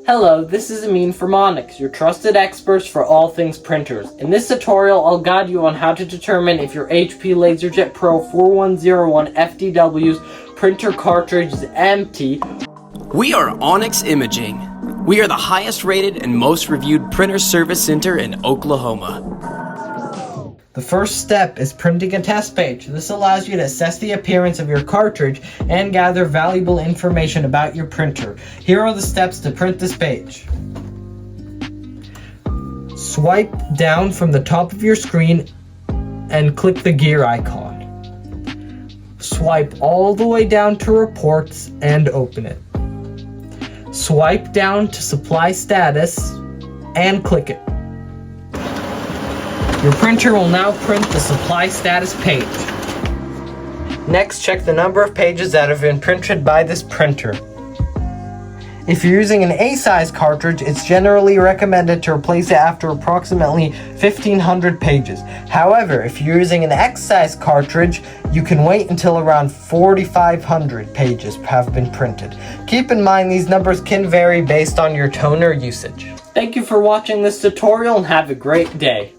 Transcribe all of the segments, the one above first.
Hello, this is Amin from Onyx, your trusted experts for all things printers. In this tutorial, I'll guide you on how to determine if your HP LaserJet Pro 4101 FDW's printer cartridge is empty. We are Onyx Imaging. We are the highest rated and most reviewed printer service center in Oklahoma. The first step is printing a test page. This allows you to assess the appearance of your cartridge and gather valuable information about your printer. Here are the steps to print this page. Swipe down from the top of your screen and click the gear icon. Swipe all the way down to reports and open it. Swipe down to supply status and click it. Your printer will now print the supply status page. Next, check the number of pages that have been printed by this printer. If you're using an A-size cartridge, it's generally recommended to replace it after approximately 1,500 pages. However, if you're using an X-size cartridge, you can wait until around 4,500 pages have been printed. Keep in mind these numbers can vary based on your toner usage. Thank you for watching this tutorial and have a great day.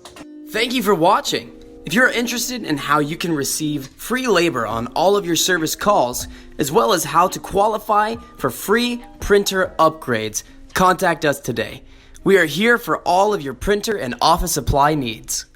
Thank you for watching. If you're interested in how you can receive free labor on all of your service calls, as well as how to qualify for free printer upgrades, contact us today. We are here for all of your printer and office supply needs.